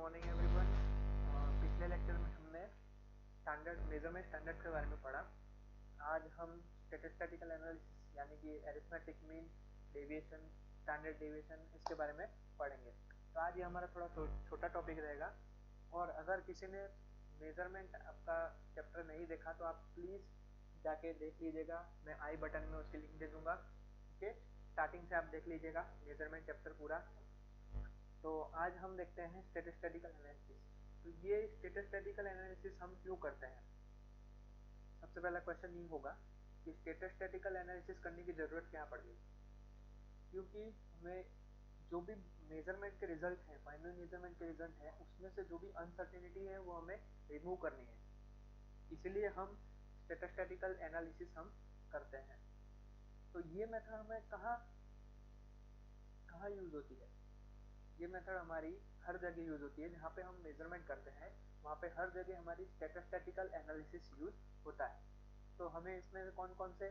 Morning everyone. पिछले lecture में हमने स्टैंडर्ड मेजरमेंट स्टैंडर्ड के बारे में पढ़ा। आज हम स्टैटिस्टिकल एनालिसिस यानी कि arithmetic mean, deviation, standard deviation इसके बारे में पढ़ेंगे। तो आज ये हमारा थोड़ा छोटा टॉपिक रहेगा। और अगर किसी ने मेजरमेंट आपका चैप्टर नहीं देखा तो आप प्लीज़ जाके देख लीजिएगा। मैं आई बटन में उसकी लिंक दे दूंगा। ओके, स्टार्टिंग से आप देख लीजिएगा मेजरमेंट चैप्टर पूरा। तो आज हम देखते हैं स्टैटिस्टिकल एनालिसिस। तो ये स्टैटिस्टिकल एनालिसिस हम क्यों करते हैं? सबसे पहला क्वेश्चन ये होगा कि स्टैटिस्टिकल एनालिसिस करने की ज़रूरत क्या पड़ गई? क्योंकि हमें जो भी मेजरमेंट के रिजल्ट है, फाइनल मेजरमेंट के रिजल्ट है, उसमें से जो भी अनसर्टेनिटी है वो हमें रिमूव करनी है। इसीलिए हम स्टैटिस्टिकल एनालिसिस हम करते हैं। तो ये मेथड हमें कहाँ कहाँ यूज होती है? ये मेथड हमारी हर जगह यूज होती है। जहाँ पे हम मेजरमेंट करते हैं वहाँ पे हर जगह हमारी स्टैटिस्टिकल एनालिसिस यूज होता है। तो हमें इसमें कौन कौन से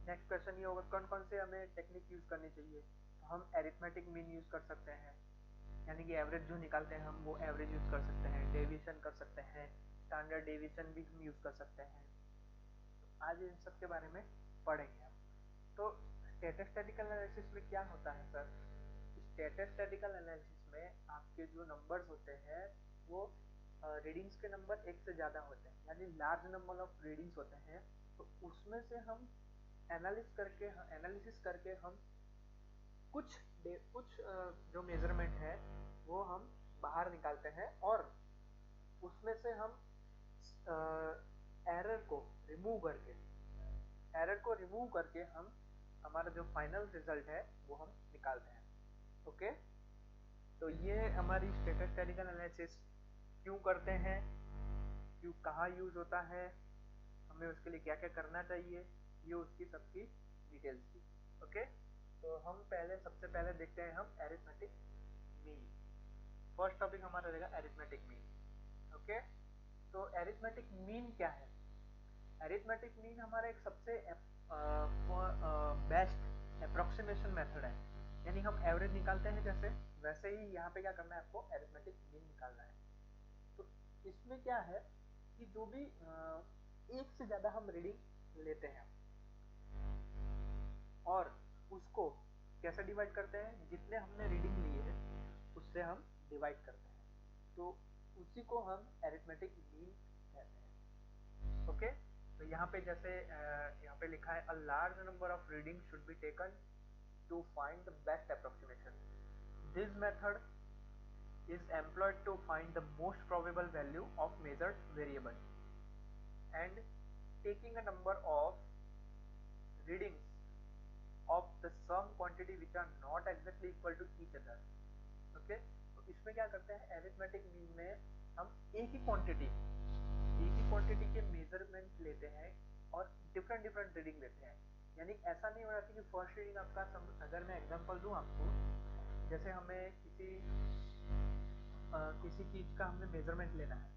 नेक्स्ट क्वेश्चन ये होगा, कौन कौन से हमें टेक्निक यूज करनी चाहिए? तो हम एरिथमेटिक मीन यूज कर सकते हैं, यानी कि एवरेज जो निकालते हैं हम वो एवरेज यूज कर सकते हैं। डेविएशन कर सकते हैं, स्टैंडर्ड डेविएशन भी हम यूज कर सकते हैं। तो आज इन सब के बारे में पढ़ेंगे हम। तो स्टैटिस्टिकल एनालिसिस में क्या होता है सर? स्टैटिस्टिकल एनालिसिस में आपके जो नंबर्स होते हैं वो रीडिंग्स के नंबर एक से ज़्यादा होते हैं, यानी लार्ज नंबर ऑफ रीडिंग्स होते हैं। तो उसमें से हम एनालिसिस करके हम कुछ जो मेजरमेंट है वो हम बाहर निकालते हैं और उसमें से हम एरर को रिमूव करके हम हमारा जो फाइनल रिजल्ट है वो हम निकालते हैं। ओके, तो ये हमारी स्टैटिस्टिकल एनालिसिस क्यों करते हैं, क्यों, कहाँ यूज होता है, हमें उसके लिए क्या क्या करना चाहिए, ये उसकी सबकी डिटेल्स थी। ओके, तो हम सबसे पहले देखते हैं हम एरिथमेटिक मीन। फर्स्ट टॉपिक हमारा रहेगा एरिथमेटिक मीन। ओके, तो एरिथमेटिक मीन क्या है? एरिथमेटिक मीन हमारा एक सबसे बेस्ट अप्रोक्सीमेशन मेथड है। यानी हम एवरेज निकालते हैं जैसे, वैसे ही यहाँ पे क्या करना है, आपको एरिथमेटिक मीन निकालना है। तो इसमें क्या है कि जो भी एक से ज्यादा हम रीडिंग लेते हैं और उसको कैसे डिवाइड करते हैं, जितने हमने रीडिंग लिए है उससे हम डिवाइड करते हैं, तो उसी को हम एरिथमेटिक मीन कहते हैं। ओके, तो यहाँ पे जैसे यहाँ पे लिखा है, a large number of reading should be taken to find the best approximation. This method is employed to find the most probable value of measured variable, and taking a number of readings of the sum quantity which are not exactly equal to each other. Okay, तो इसमें क्या करते हैं, arithmetic mean में हम एक ही quantity के measurement लेते हैं और डिफरेंट डिफरेंट रीडिंग लेते हैं। यानी ऐसा नहीं हो रहा कि फर्स्ट रीडिंग आपका अगर मैं एग्जांपल दूं आपको, जैसे हमें किसी चीज का हमने मेजरमेंट लेना है,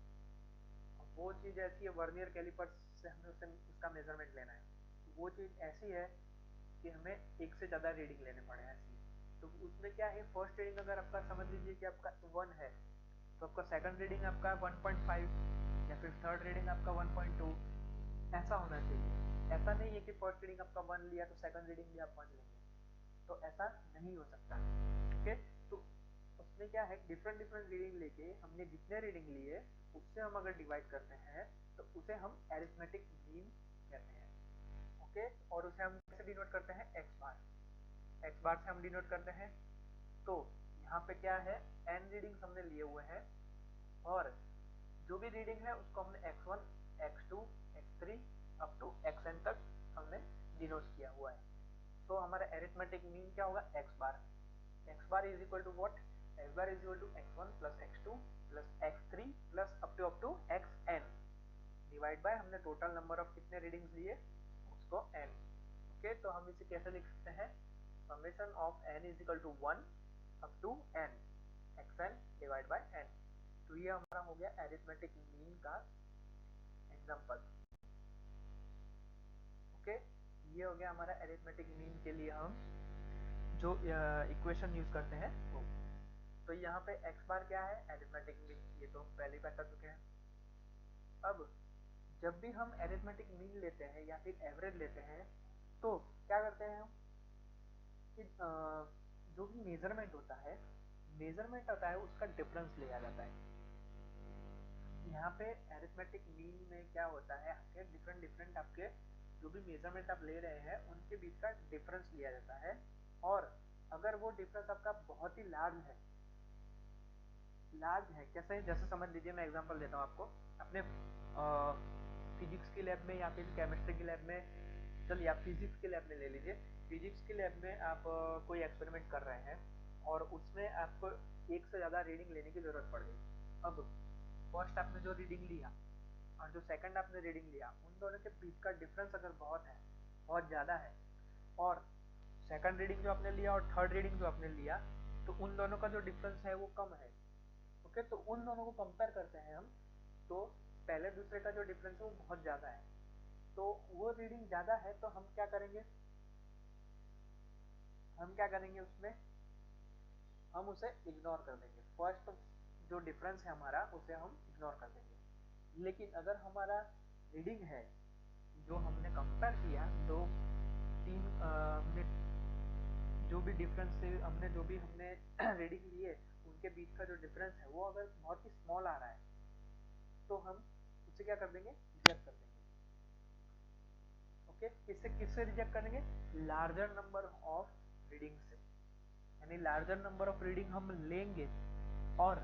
वो चीज ऐसी है, वर्नियर कैलिपर से हमें उसका मेजरमेंट लेना है। तो वो चीज ऐसी है कि हमें एक से ज्यादा रीडिंग लेने पड़े ऐसी। तो उसमें क्या है, फर्स्ट रीडिंग अगर आपका समझ लीजिए कि आपका 1 है, तो आपका सेकंड रीडिंग आपका 1.5 या फिर थर्ड रीडिंग आपका 1.2, ऐसा होना चाहिए। ऐसा नहीं है कि फर्स्ट रीडिंग आपका 1 लिया तो सेकंड रीडिंग भी आप 1 लेंगे, तो ऐसा नहीं हो सकता। ओके, तो उसमें क्या है, डिफरेंट डिफरेंट रीडिंग लेके हमने जितने रीडिंग लिए उससे हम अगर डिवाइड करते हैं तो उसे हम एरिथमेटिक मीन कहते हैं। ओके, और उसे हम कैसे डिनोट करते हैं, एक्स बार से हम डिनोट करते हैं। तो यहाँ पे क्या है, n रीडिंग्स हमने लिए हुए हैं और जो भी रीडिंग है उसको हमने x1, x2, x3 up to xn तक हमने डिनोट किया हुआ है। तो हमारा एरिथमेटिक मीन क्या होगा, x bar is equal to what, x bar is equal to x1 plus x2 plus x3 plus up to xn divide by हमने टोटल नंबर ऑफ कितने रीडिंग्स लिए उसको n। ओके, तो हम इसे कैसे लिख सकते हैं, summation of n is equal to 1 up to n xn divide by n। तो ये हमारा हो गया एरिथमेटिक मीन का एग्जांपल। ओके, ये हो गया हमारा एरिथमेटिक मीन के लिए हम जो इक्वेशन यूज करते हैं वो। तो यहाँ पे x बार क्या है, एरिथमेटिक मीन, ये तो हम पहले ही बता चुके हैं। अब जब भी हम एरिथमेटिक मीन लेते हैं या फिर एवरेज लेते हैं तो क्या करते हैं हम कि जो भी मेजरमेंट होता है उसका डिफरेंस लिया जाता है। यहाँ पे एरिथमेटिक मीन में क्या होता है, आपके डिफरेंट आपके जो भी मेजरमेंट आप ले रहे हैं उनके बीच का डिफरेंस लिया जाता है। और अगर वो डिफरेंस आपका बहुत ही लार्ज है, कैसे, जैसे समझ लीजिए, मैं एग्जांपल देता हूँ आपको। अपने फिजिक्स की लैब में या फिर केमिस्ट्री की लैब में, चलिए आप फिजिक्स की लैब में ले लीजिए। फिजिक्स की लैब में आप कोई एक्सपेरिमेंट कर रहे हैं और उसमें आपको एक से ज़्यादा रीडिंग लेने की ज़रूरत पड़ गई। अब फर्स्ट आपने जो रीडिंग लिया और जो सेकंड आपने रीडिंग लिया, उन दोनों के बीच का डिफरेंस अगर बहुत ज़्यादा है, और सेकंड रीडिंग जो आपने लिया और थर्ड रीडिंग जो आपने लिया, तो उन दोनों का जो डिफरेंस है वो कम है। ओके, तो उन दोनों को कंपेयर करते हैं हम, तो पहले दूसरे का जो डिफरेंस है वो बहुत ज़्यादा है, तो वो रीडिंग ज़्यादा है, तो हम क्या करेंगे उसमें, हम उसे इग्नोर कर देंगे। फर्स्ट जो डिफरेंस है हमारा उसे हम इग्नोर कर देंगे। लेकिन अगर हमारा रीडिंग है जो हमने कंपेयर किया, दो तीन हमने जो भी डिफरेंस से हमने रीडिंग लिए, उनके बीच का जो डिफरेंस है वो अगर बहुत ही स्मॉल आ रहा है, तो हम उसे क्या कर देंगे, रिजेक्ट कर देंगे। ओके, किससे रिजेक्ट करेंगे, लार्जर नंबर ऑफ रीडिंग से, यानी लार्जर नंबर ऑफ रीडिंग हम लेंगे और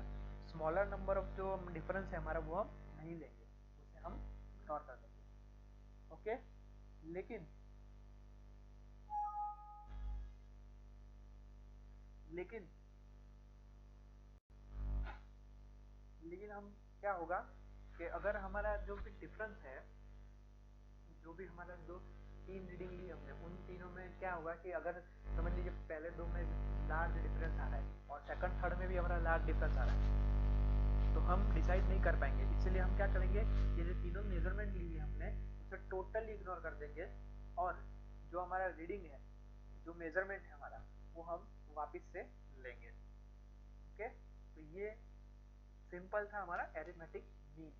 स्मॉलर नंबर ऑफ जो डिफरेंस है हमारा वो हम नहीं लेंगे, उसे हम इग्नोर कर देंगे। ओके, लेकिन लेकिन लेकिन हम क्या होगा कि अगर हमारा जो भी डिफरेंस है, जो भी हमारा जो तीन रीडिंग ली हमने, उन तीनों में क्या होगा कि अगर समझ लीजिए पहले दो में लार्ज डिफरेंस आ रहा है और सेकंड थर्ड में भी हमारा लार्ज डिफरेंस आ रहा है, तो हम डिसाइड नहीं कर पाएंगे। इसलिए हम क्या करेंगे, ये जो तीनों मेजरमेंट ली है हमने उसे टोटली इग्नोर कर देंगे, और जो हमारा रीडिंग है, जो मेजरमेंट है हमारा, वो हम वापस से लेंगे। ओके, तो ये सिंपल था हमारा एरिथमेटिक मीन।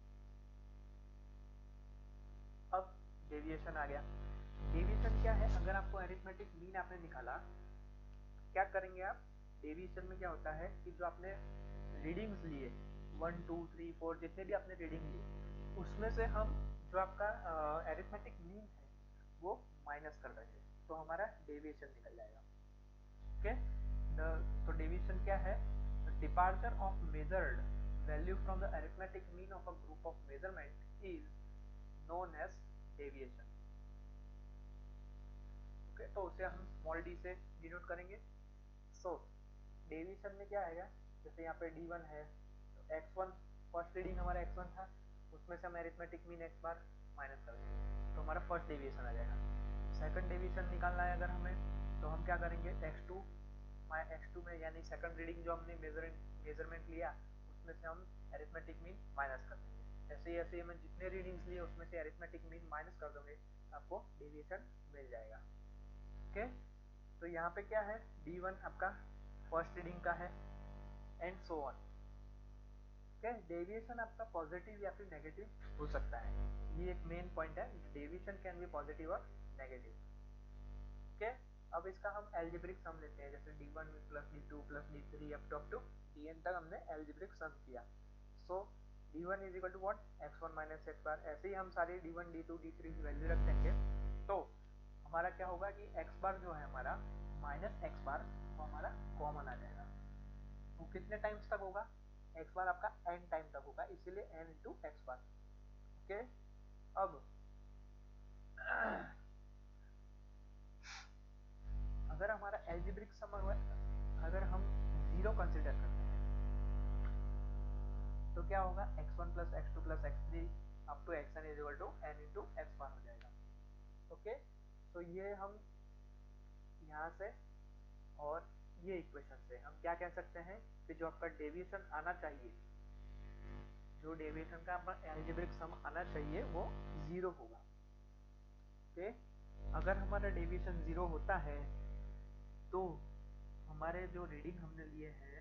अब डेविएशन आ गया। डेविएशन क्या है, अगर आपको एरिथमेटिक मीन आपने निकाला, क्या करेंगे आप, डेविएशन में क्या होता है कि जो आपने रीडिंग्स लिए 1 2 3 4 जितने भी आपने रीडिंग लिए, उसमें से हम जो आपका एरिथमेटिक मीन है वो माइनस कर देंगे, तो हमारा डेविएशन निकल जाएगा। ओके, तो डेविएशन क्या है, departure of measured value from the arithmetic mean of a group of measurement is known as deviation. Okay, तो उसे हम स्मॉल डी से डिनोट करेंगे। सो डेविएशन में क्या आएगा, जैसे यहाँ पे d1 है, तो x1 फर्स्ट रीडिंग हमारा x1 था, उसमें से हम अरिथमेटिक मीन x बार माइनस कर देंगे, तो हमारा फर्स्ट डेविएशन आ जाएगा। सेकंड डेविएशन निकालना है अगर हमें, तो हम क्या करेंगे, x2 में, यानी सेकंड रीडिंग जो हमने मेजरमेंट लिया, उसमें से हम अरिथमेटिक मीन माइनस कर देंगे। ऐसे ही हमें जितने रीडिंग्स लिए उसमें से अरिथमेटिक मीन माइनस कर दोगे, आपको डेविएशन मिल जाएगा। ओके, तो यहाँ पे क्या है, d1 आपका फर्स्ट रीडिंग का है, and so on. Okay, deviation आपका पॉजिटिव या फिर नेगेटिव हो सकता है, ये एक मेन पॉइंट है, डेविएशन कैन बी पॉजिटिव और नेगेटिव। ओके, अब इसका हम एल्जेब्रिक सम लेते हैं, जैसे d1 plus d2 plus d3 up to dn तक हमने एल्जेब्रिक सम किया। So d1 is equal to what, x1 minus x bar. ऐसे ही हम सारी d1 d2 d3 की वैल्यू रख देंगे, तो हमारा क्या होगा कि x बार जो है हमारा माइनस x बार, वो हमारा कॉमन आ जाएगा। वो कितने टाइम्स तक होगा, x बार आपका n टाइम तक होगा, इसीलिए n इंटू एक्स बार। ओके, अब अगर हमारा एल्जेब्रिक सम अगर हम जीरो कंसिडर करते हैं, तो क्या होगा, x1 plus x2 plus x3 up to xn is equal to n into x bar हो जाएगा। ओके, तो ये हम यहाँ से और ये इक्वेशन से हम क्या कह सकते हैं कि जो आपका डेविएशन आना चाहिए, जो डेविएशन का आपका एल्जेब्रिक सम आना चाहिए, वो जीरो होगा। ओके, अगर हमारा डेविएशन जीरो होता है, तो हमारे जो रीडिंग हमने लिए हैं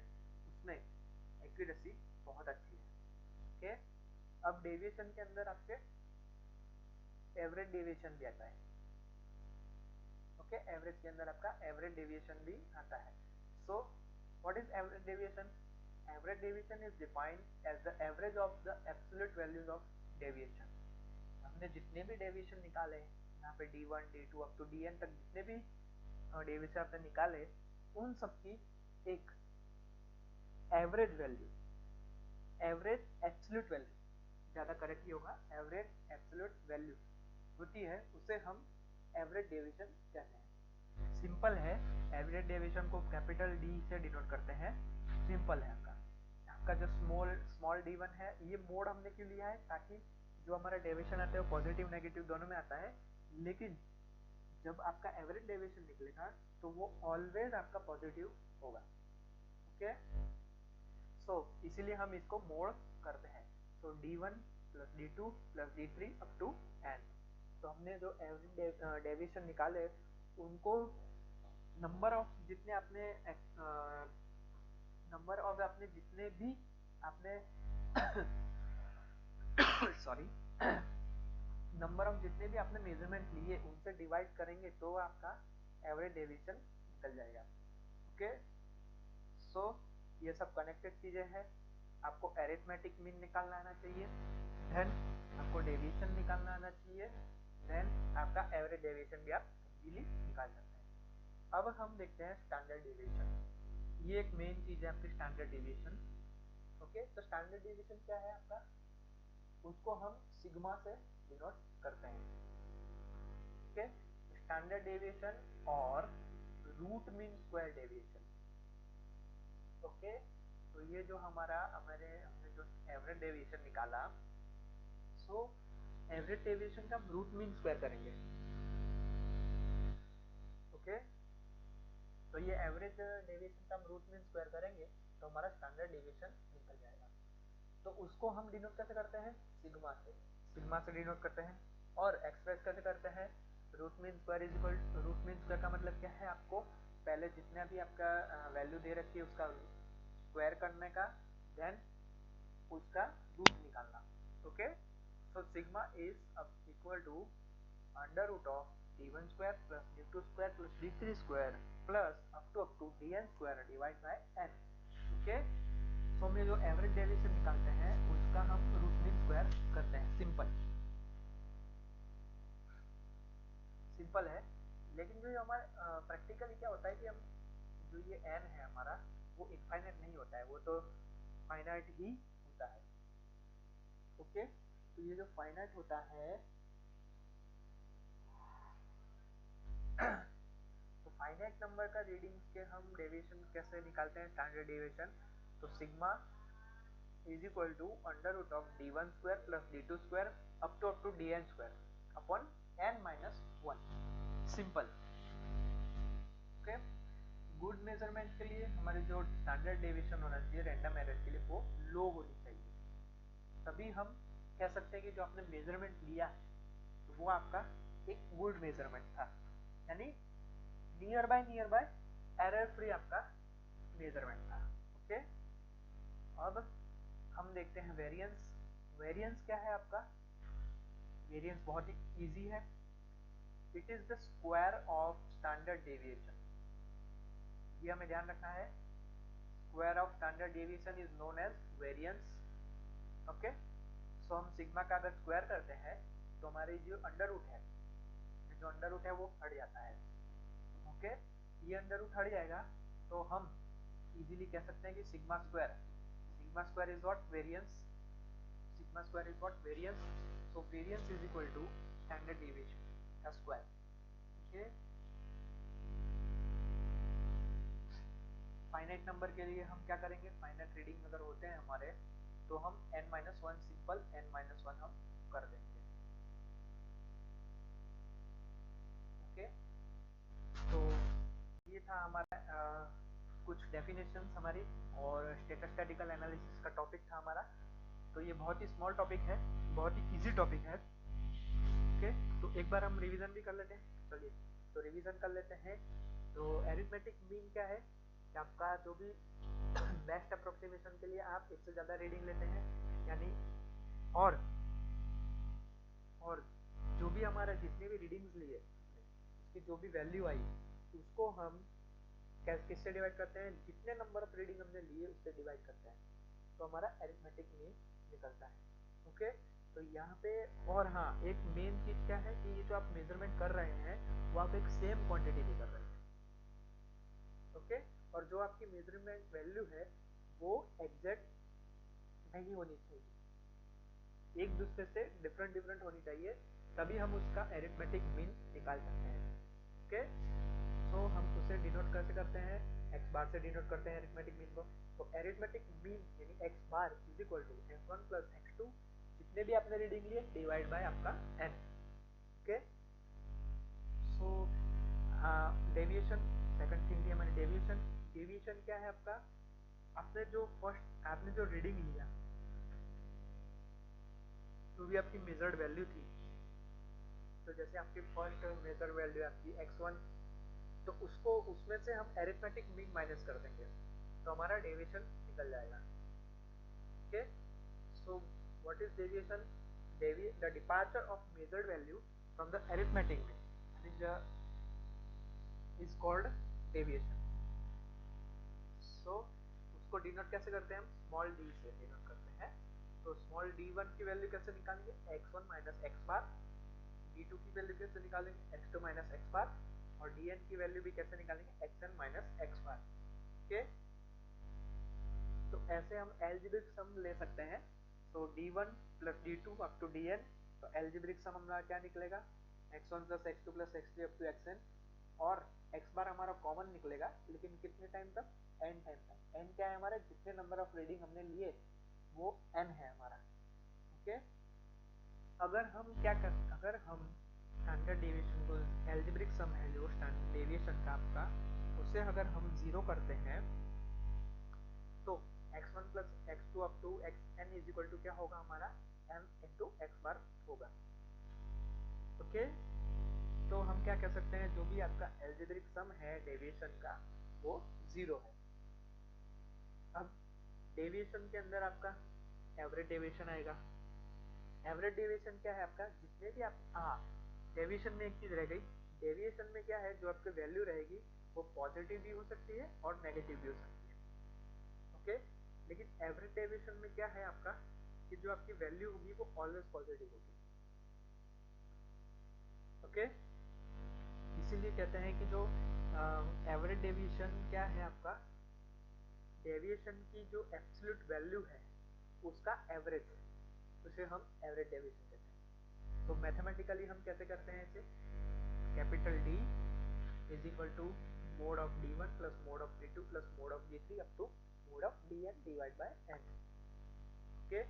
उसमें एक्यूरेसी बहुत अच्छी है। ओके, अब डेविएशन के अंदर आपके एवरेज डेविएशन भी आता है। ओके, एवरेज के अंदर आपका एवरेज डेविएशन भी आता है। So what is average deviation? Average deviation is defined as the average of the absolute values of deviation. हमने जितने भी डेविएशन निकाले यहाँ पे D1 D2 up to Dn तक जितने भी डेविएशन आपने निकाले, उन सबकी एक average value, average absolute value ज्यादा करेक्टली होगा, एवरेज एब्सोल्यूट वैल्यू होती है, उसे हम एवरेज डेविएशन कहते हैं। सिंपल है, एवरेज डेविएशन को कैपिटल D से डिनोट करते हैं। सिंपल है आपका जो स्मॉल d1 है, ये मोड हमने क्यों लिया है? ताकि जो हमारा डेविएशन आता है वो पॉजिटिव नेगेटिव दोनों में आता है, लेकिन जब आपका एवरेज डेविएशन निकलेगा तो वो ऑलवेज आपका पॉजिटिव होगा। ओके, सो इसीलिए हम इसको मोड करते हैं। So D1 plus D2 plus D3 up to n। तो हमने जो एवरेज डेविएशन निकाले उनको नंबर ऑफ जितने भी आपने सॉरी नंबर ऑफ जितने भी आपने मेजरमेंट लिए उनसे डिवाइड करेंगे तो आपका एवरेज डेविएशन निकल जाएगा। ओके, सो ये सब कनेक्टेड चीजें हैं। आपको अरिथमेटिक मीन निकालना आना चाहिए, देन आपको डेविएशन निकालना आना चाहिए, देन आपका एवरेज डेविएशन भी आप इजीली निकाल सकते हैं। अब हम देखते हैं स्टैंडर्ड डेविएशन। ये एक मेन चीज है आपकी स्टैंडर्ड डेविएशन। ओके, तो स्टैंडर्ड डेविएशन क्या है आपका? उसको हम सिग्मा से डिनोट करते हैं। ओके, स्टैंडर्ड डेविएशन और root mean square deviation. Okay, तो ये जो हमने जो एवरेज डेविएशन निकाला, सो एवरेज डेविएशन का हम रूट मीन स्क्वायर करेंगे। ओके, तो ये एवरेज डेविएशन का हम रूट मीन स्क्वायर करेंगे तो हमारा स्टैंडर्ड डेविएशन निकल जाएगा। तो उसको हम डिनोट कैसे करते हैं? सिग्मा से डिनोट करते हैं। और एक्सप्रेस कैसे करते हैं? Root mean square is equal, root mean square का मतलब क्या है? आपको पहले जितना भी आपका वैल्यू दे रखी है उसका स्क्वायर करने का, देन उसका रूट निकालना। Okay, so sigma is equal to under root of d1 square plus d2 square plus d3 square plus up to dn square divide by n। Okay, so हम जो average deviation निकालते हैं उसका हम root mean square करते हैं। Simple है, लेकिन जो हमारा प्रैक्टिकली क्या होता है कि हम जो ये n है हमारा वो इनफाइनाइट नहीं होता है, वो तो फाइनाइट ही होता है। ओके, तो ये जो फाइनाइट होता है तो फाइनाइट नंबर का रीडिंग्स के हम डेविएशन कैसे निकालते हैं? Standard deviation. तो sigma is equal to under root of d1 square plus d2 square up to dn square upon n minus 1। Simple. Okay, good measurement के लिए हमारे जो स्टैंडर्ड डेविएशन होना चाहिए रैंडम एरर के लिए वो लो होनी चाहिए, तभी हम कह सकते हैं कि जो आपने मेजरमेंट लिया है तो वो आपका एक गुड मेजरमेंट था, यानी नियर बाय एरर फ्री आपका मेजरमेंट था। ओके, अब हम देखते हैं वेरिएंस। वेरिएंस क्या है आपका? वेरिएंस बहुत ही इजी है, it is the square of standard deviation. ये हमें ध्यान रखना है, square of standard deviation is known as variance. Okay, so हम सिग्मा का अगर स्क्वायर करते हैं तो हमारी जो अंडर रूट है वो हट जाता है। ओके, ये अंडर रूट हट जाएगा तो हम इजीली कह सकते हैं कि sigma square is what? Variance. Sigma square is what? Variance. So variance is equal to standard deviation का स्क्वायर। ओके, फाइनाइट नंबर के लिए हम क्या करेंगे? फाइनाइट रीडिंग अगर होते हैं हमारे तो हम n-1 सिंपल n-1 हम कर देंगे। ओके, तो ये था हमारा कुछ डेफिनेशंस हमारी और स्टैटिस्टिकल एनालिसिस का टॉपिक था हमारा। तो ये बहुत ही स्मॉल टॉपिक है, बहुत ही इजी टॉपिक है। ओके, तो एक बार हम रिवीजन भी कर लेते हैं। चलिए, तो रिवीजन कर लेते हैं। तो एरिथमेटिक मीन क्या है? कि आपका जो भी बेस्ट अप्रोक्सीमेशन के लिए आप इससे ज़्यादा रीडिंग लेते हैं, यानी और और जो भी हमारा जितने भी रीडिंग्स लिए उसकी जो भी वैल्यू आई उसको हम किससे डिवाइड करते हैं, जितने नंबर ऑफ रीडिंग हमने लिए उससे डिवाइड करते हैं, तो हमारा अरिथमेटिक मीन निकलता है। ओके, तो यहाँ पे और हाँ, एक मेन चीज क्या है कि ये जो आप मेजरमेंट कर रहे हैं वो आप एक सेम क्वांटिटी में कर रहे हैं। ओके, और जो आपकी मेजरमेंट वैल्यू है वो एग्जैक्ट नहीं होनी चाहिए, एक दूसरे से डिफरेंट डिफरेंट होनी चाहिए, तभी हम उसका एरिथमेटिक मीन निकाल सकते हैं। ओके, सो हम उसे डिनोट कैसे करते हैं, एक्स बार से डिनोट करते हैं एरिथमेटिक मीन को। तो एरिथमेटिक मीन यानी x bar is equal to x1 plus x2, जितने भी आपने रीडिंग लिए डिवाइड बाय आपका n। Okay, so deviation, second thing थी हमारी डेविएशन। डेविएशन क्या है आपका, आपने जो रीडिंग लिया, जो भी आपकी मेजर्ड वैल्यू थी, तो जैसे आपकी फर्स्ट मेजर वैल्यू आपकी x1, तो उसको उसमें से हम एरिथमेटिक मीन माइनस कर देंगे तो हमारा डेविएशन निकल जाएगा। Okay, so what is deviation, the departure of measured value from the arithmetic mean is called deviation. So उसको डिनोट कैसे करते हैं, हम स्मॉल डी से डिनोट करते हैं। तो स्मॉल d1 की वैल्यू कैसे निकालेंगे, x1 माइनस एक्स बार, d2 की वैल्यू कैसे निकालेंगे, x2 माइनस एक्स बार, और dn की वैल्यू भी कैसे निकालेंगे, xn माइनस एक्स बार। ओके, तो ऐसे हम एल्जेब्रिक सम ले सकते हैं। तो d1 plus d2 up to dn, तो एल्जेब्रिक सम हमारा क्या निकलेगा, x1 plus x2 plus x3 up to xn, और x बार हमारा कॉमन निकलेगा, लेकिन कितने टाइम तक, n टाइम तक। n क्या है हमारा, जितने नंबर ऑफ रीडिंग हमने लिए वो n है हमारा। ओके, अगर हम स्टैंडर्ड डेविएशन को, एल्जेब्रिक सम है जो स्टैंडर्ड डेविएशन का आपका, उसे अगर हम जीरो करते हैं तो x1 plus x2 up to xn is equal to क्या होगा हमारा, m इंटू एक्स बार होगा। ओके, तो हम क्या कह सकते हैं, जो भी आपका एल्जेब्रिक सम है डेविएशन का वो जीरो है। अब डेविएशन के अंदर आपका एवरेज डेविएशन आएगा। एवरेज डेविएशन क्या है आपका, जितने भी आप डेविएशन में एक चीज रह गई, डेविएशन में क्या है, जो आपकी वैल्यू रहेगी वो पॉजिटिव भी हो सकती है और नेगेटिव भी हो सकती है। ओके, लेकिन एवरेज डेविएशन में क्या है आपका, कि जो आपकी वैल्यू होगी वो ऑलवेज पॉजिटिव होगी। ओके, इसीलिए कहते हैं कि जो एवरेज डेविएशन क्या है आपका, डेविएशन की जो एब्सोल्यूट वैल्यू है उसका एवरेज, उसे हम एवरेज डेविएशन कहते हैं। तो मैथमेटिकली हम कैसे करते हैं इसे, capital D is equal to mod of d1 plus mod of d2 plus mod of d3 up to mod of dn divide by n। Okay,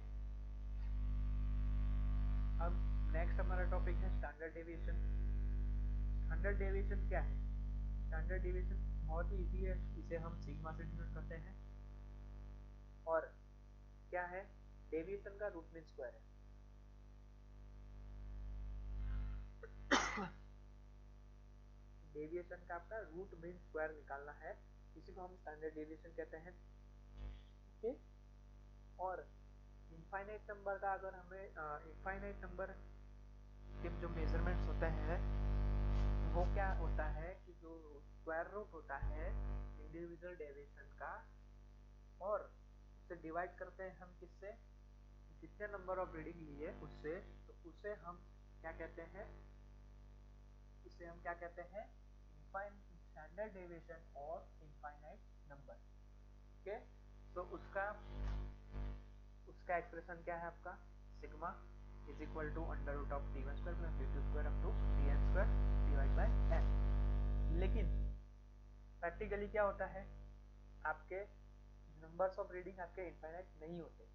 अब नेक्स्ट हमारा टॉपिक है स्टैंडर्ड डेविएशन। स्टैंडर्ड डेविएशन क्या है, standard deviation बहुत ही easy है, इसे हम सिग्मा से डिनोट करते हैं, और क्या है, डेविएशन का रूट मीन स्क्वायर है। डेविएशन का आपका रूट मीन स्क्वायर निकालना है, इसी को हम स्टैंडर्ड डेविएशन कहते हैं। ओके, और इनफाइनाइट नंबर का अगर हमें इनफाइनाइट नंबर के जो मेजरमेंट्स होते हैं वो क्या होता है, कि जो स्क्वायर रूट होता है इंडिविजुअल डेविएशन का, और उसे डिवाइड करते हैं हम किससे, जितने नंबर ऑफ रीडिंग लिए उससे, तो उसे हम क्या कहते हैं, उसे हम क्या कहते हैं, स्टैंडर्ड डेविएशन और इनफाइनाइट नंबर। ओके, तो उसका उसका एक्सप्रेशन क्या है आपका, sigma is equal to under root of d1 square plus d2 square up to dn square divide by n। लेकिन प्रैक्टिकली क्या होता है, आपके नंबर्स ऑफ रीडिंग आपके इनफाइनाइट नहीं होते,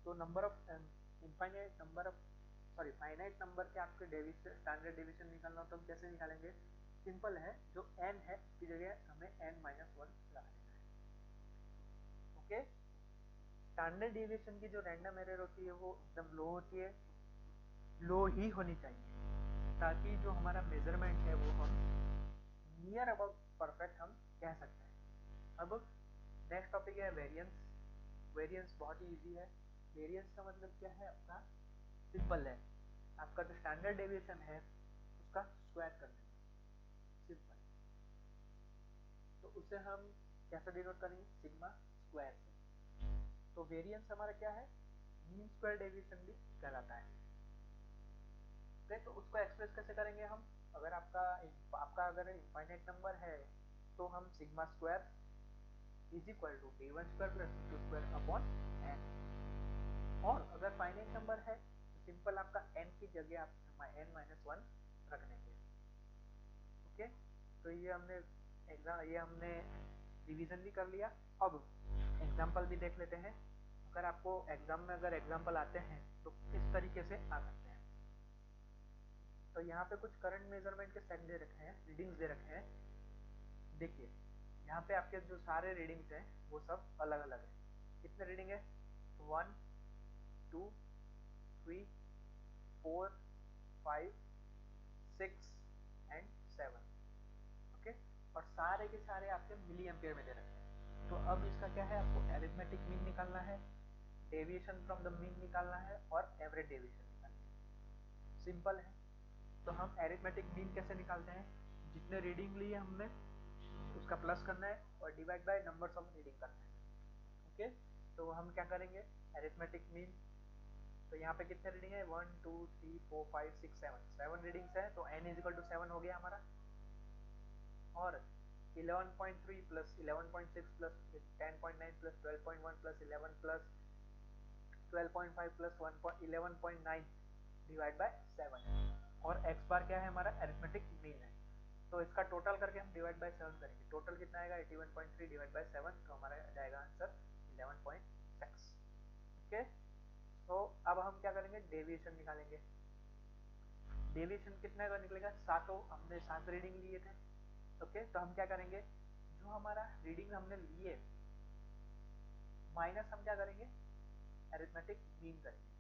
तो number of infinite number of finite number के आपके डेविएशन, स्टैंडर्ड डेविएशन निकालना हो तो हम कैसे निकालेंगे, सिंपल है, जो n है उसकी जगह हमें n माइनस 1 लगा देना है। ओके, स्टैंडर्ड डेविएशन की जो रैंडम एरर होती है वो एकदम लो होती है, लो ही होनी चाहिए, ताकि जो हमारा मेजरमेंट है वो हम नियर अबाउट परफेक्ट हम कह सकते हैं। अब नेक्स्ट टॉपिक है वेरिएंस। वेरिएंस बहुत ही इजी है। वेरिएंस का मतलब क्या है आपका, सिंपल है, आपका जो स्टैंडर्ड डेविएशन है उसका स्क्वायर कर देना, सिंपल। तो उसे हम कैसे डिनोट करेंगे, सिग्मा स्क्वायर से। तो वेरिएंस हमारा क्या है, मीन स्क्वायर डेविएशन भी कहलाता है। ओके, तो उसको एक्सप्रेस कैसे करेंगे हम, अगर आपका अगर इनफाइनाइट नंबर है तो हम sigma square is equal to d1 square plus d2 square upon n। और अगर फाइनाइट नंबर है तो सिंपल आपका n की जगह आप n माइनस 1 रख देंगे। ओके, तो ये हमने रिवीजन भी कर लिया। अब एग्जाम्पल भी देख लेते हैं। अगर आपको एग्जाम में अगर एग्जाम्पल आते हैं तो किस तरीके से आ सकते हैं। तो यहाँ पे कुछ करंट मेजरमेंट के सेट दे रखे हैं, रीडिंग्स दे रखे हैं। देखिए यहाँ पे आपके जो सारे रीडिंग्स हैं वो सब अलग अलग है। कितने रीडिंग है, 1 2 3 4 5 6 एंड 7। ओके, और सारे के सारे आपके मिली एम्पियर में दे रखे हैं। तो अब इसका क्या है, आपको एरिथमेटिक मीन निकालना है, डेविएशन फ्रॉम द मीन निकालना है और एवरेज डेविएशन निकालना है। सिंपल है। तो हम एरिथमेटिक मीन कैसे निकालते हैं, जितने रीडिंग लिए हमने उसका प्लस करना है और divide by numbers of reading करना है। ओके, तो हम क्या करेंगे, एरिथमेटिक मीन, तो यहाँ पे कितने रीडिंग है, 1 2 3 4 5 6 7 रीडिंग्स है, तो n इज इक्वल टू 7 हो गया हमारा। और 11.3 plus 11.6 plus 10.9 plus 12.1 plus 11 plus 12.5 plus 11.9 divide by 7। और x बार क्या है हमारा, अरिथमेटिक मीन है। तो इसका टोटल करके हम डिवाइड बाय 7 करेंगे। टोटल कितना आएगा, 81.3 डिवाइड बाय 7, तो हमारा आ जाएगा आंसर 11.6। ओके, तो अब हम क्या करेंगे, डेविएशन निकालेंगे। डेविएशन कितना का निकलेगा, हमने 7 रीडिंग लिए थे। ओके, तो हम क्या करेंगे, जो हमारा रीडिंग हमने लिए माइनस हम क्या करेंगे, अरिथमेटिक मीन करेंगे।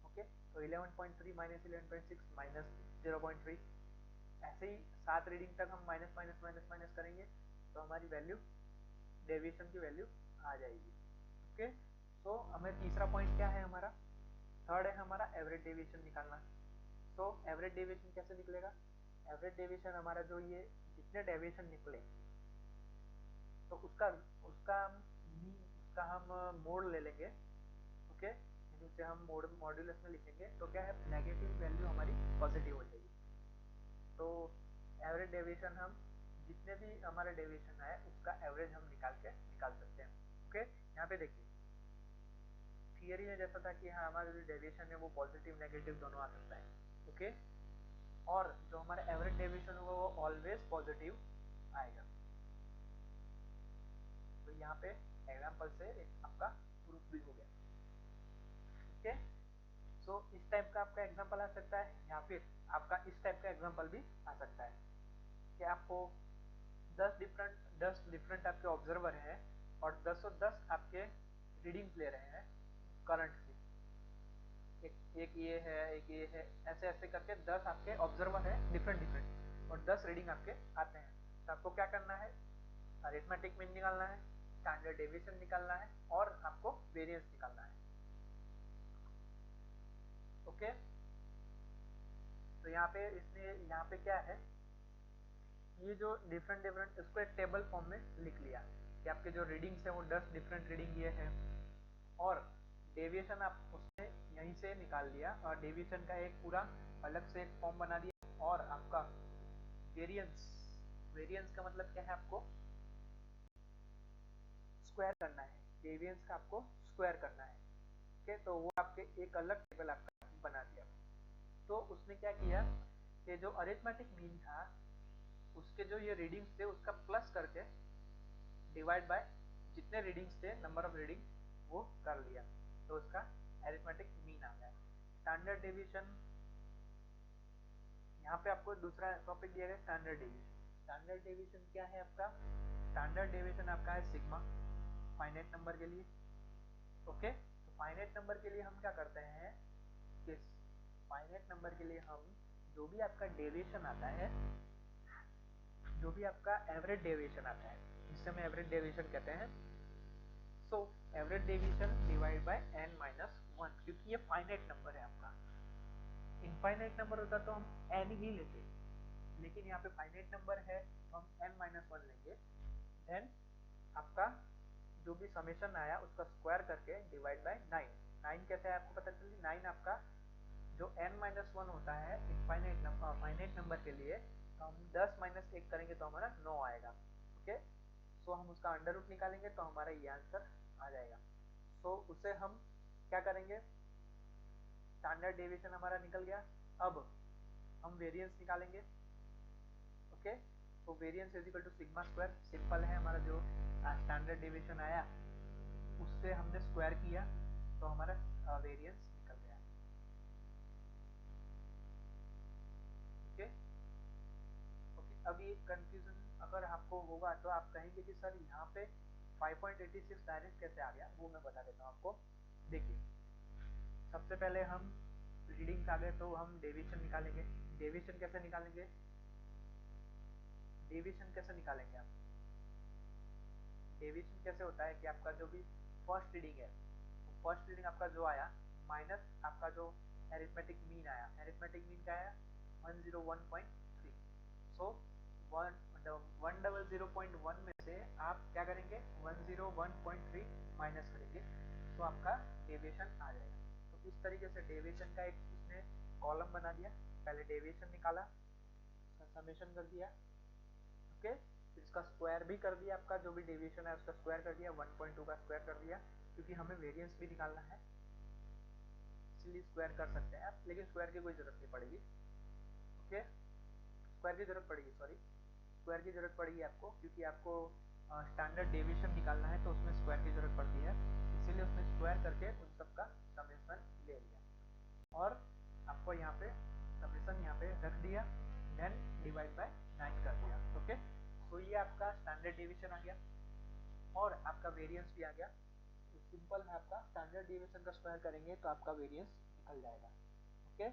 ओके, तो 11.3 माइनस 11.6 माइनस 0.3, ऐसे ही 7 रीडिंग तक हम माइनस माइनस माइनस माइनस करेंगे तो हमारी वैल्यू, डेविएशन की वैल्यू आ जाएगी। ओके, तो हमें तीसरा पॉइंट क्या है हमारा, थर्ड है हमारा एवरेज डेविएशन निकालना। तो एवरेज डेविएशन कैसे निकलेगा, एवरेज डेविएशन हमारा जो ये जितने डेविएशन निकले तो उसका उसका उसका हम मोड ले लेंगे। ओके, उसे हम मॉड्यूलस में लिखेंगे, तो क्या है, नेगेटिव वैल्यू हमारी पॉजिटिव हो जाएगी। तो एवरेज डेविएशन हम जितने भी हमारे डेविएशन है उसका एवरेज हम निकाल सकते हैं। ओके, यहाँ पे देखिए थियरी में जैसा था कि हाँ हमारा जो डेविएशन है वो पॉजिटिव नेगेटिव दोनों आ सकता है। ओके, और जो हमारा एवरेज डेविएशन होगा वो ऑलवेज पॉजिटिव आएगा। तो यहाँ पे एग्जाम्पल से एक आपका प्रूफ भी हो गया। ओके, सो इस टाइप का आपका एग्जाम्पल आ सकता है, या फिर आपका इस टाइप का एग्जाम्पल भी आ सकता है कि आपको 10 डिफरेंट आपके ऑब्जर्वर हैं और 10 आपके रीडिंग्स ले रहे हैं करंट की। एक ये है, एक ये है, ऐसे ऐसे करके 10 आपके ऑब्जर्वर है डिफरेंट डिफरेंट, और 10 रीडिंग आपके आते हैं। तो आपको क्या करना है, अरिथमेटिक मीन निकालना है, स्टैंडर्ड डेविएशन निकालना है और आपको वेरिएंस निकालना है। ओके, तो यहाँ पे क्या है, ये जो डिफरेंट डिफरेंट, इसको एक टेबल फॉर्म में लिख लिया कि आपके जो रीडिंग्स है वो 10 डिफरेंट रीडिंग ये है, और डेविएशन आप उसने यहीं से निकाल लिया और डेविएशन का एक पूरा अलग से एक फॉर्म बना दिया। और आपका वेरिएंस, वेरिएंस का मतलब क्या है, आपको स्क्वायर करना है, डेविएंस का आपको स्क्वायर करना है। ओके, तो वो आपके एक अलग टेबल आपका बना दिया। तो उसने क्या किया कि जो अरिथमेटिक मीन था उसके जो ये रीडिंग्स थे उसका प्लस करके डिवाइड बाय जितने रीडिंग्स थे, नंबर ऑफ रीडिंग, वो कर लिया, तो उसका अरिथमेटिक मीन आ गया। स्टैंडर्ड डेविएशन, यहाँ पे आपको दूसरा टॉपिक दिया गया स्टैंडर्ड डेविएशन। स्टैंडर्ड डेविएशन क्या है आपका, स्टैंडर्ड डेविएशन आपका है सिग्मा फाइनाइट नंबर के लिए। ओके, तो फाइनाइट नंबर के लिए हम क्या करते हैं कि फाइनाइट नंबर के लिए हम जो भी आपका डेविएशन आता है, जो भी आपका एवरेज डेविएशन आता है, जिसे हम एवरेज डेविएशन कहते हैं। So average deviation divide by n minus one, क्योंकि ये फाइनाइट नंबर है आपका। इनफाइनाइट नंबर होता तो हम n ही लेते, लेकिन यहाँ पे फाइनाइट नंबर है तो हम n माइनस वन लेंगे। देन आपका जो भी समेशन आया उसका स्क्वायर करके डिवाइड बाय 9। 9 कैसे है आपको पता चली? 9 आपका जो n माइनस वन होता है इनफाइनाइट नंबर फाइनाइट नंबर के लिए, तो हम 10 माइनस 1 करेंगे तो हमारा 9 आएगा। ओके, सो हम उसका अंडर रूट निकालेंगे तो हमारा ये आंसर आ जाएगा। सो उसे हम क्या करेंगे, स्टैंडर्ड डेविएशन हमारा निकल गया। अब हम वेरिएंस निकालेंगे। ओके, तो variance is equal to sigma square, simple है, हमारा जो स्टैंडर्ड डेविएशन आया उससे हमने स्क्वायर किया तो हमारा वेरिएंस निकल गया। ओके ओके, अब ये कंफ्यूजन अगर आपको होगा तो आप कहेंगे कि सर यहाँ पे 5.86 डायरेक्ट कैसे आ गया, वो मैं बता देता हूँ आपको। देखिए, सबसे पहले हम रीडिंग्स आ गए तो हम डेविएशन निकालेंगे। डेविएशन कैसे निकालेंगे? डेविएशन कैसे निकालेंगे आप? डेविएशन कैसे होता है कि आपका जो भी फर्स्ट रीडिंग है, फर्स्ट रीडिंग आपका जो आया माइनस आपका जो एरिथमेटिक मीन आया, एरिथमेटिक मीन क्या आया 101.3। सो 100.1 में से आप क्या करेंगे 101.3 माइनस करेंगे तो आपका डेविएशन आ जाएगा। तो इस तरीके से डेविएशन का एक उसने कॉलम बना दिया, पहले डेविएशन निकाला, समेशन कर दिया। ओके, इसका स्क्वायर भी कर दिया, आपका जो भी डेविएशन है उसका स्क्वायर कर दिया, 1.2 का स्क्वायर कर दिया, क्योंकि हमें वेरिएंस भी निकालना है इसलिए स्क्वायर कर सकते हैं आप, लेकिन स्क्वायर की कोई जरूरत नहीं पड़ेगी। ओके, स्क्वायर की जरूरत पड़ेगी, सॉरी स्क्वायर की जरूरत पड़ेगी आपको, क्योंकि आपको स्टैंडर्ड डेविएशन निकालना है तो उसमें स्क्वायर की जरूरत पड़ती है, इसीलिए उसने स्क्वायर करके उन सब का समेशन ले लिया और आपको यहाँ पे समेशन यहाँ पे रख दिया, देन डिवाइड बाय 9 कर दिया। ओके, तो ये आपका स्टैंडर्ड डेविएशन आ गया और आपका वेरिएंस भी आ गया। सिंपल है, आपका स्टैंडर्ड डेविएशन का स्क्वायर करेंगे तो आपका वेरिएंस निकल जाएगा। ओके,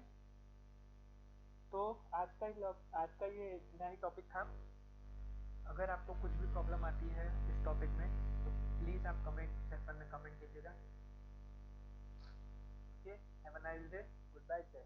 तो आज का ये इतना ही टॉपिक था। अगर आपको कुछ भी प्रॉब्लम आती है इस टॉपिक में तो प्लीज़ आप कमेंट सेक्शन में कमेंट कीजिएगा। Okay, have a nice day, good bye, जय।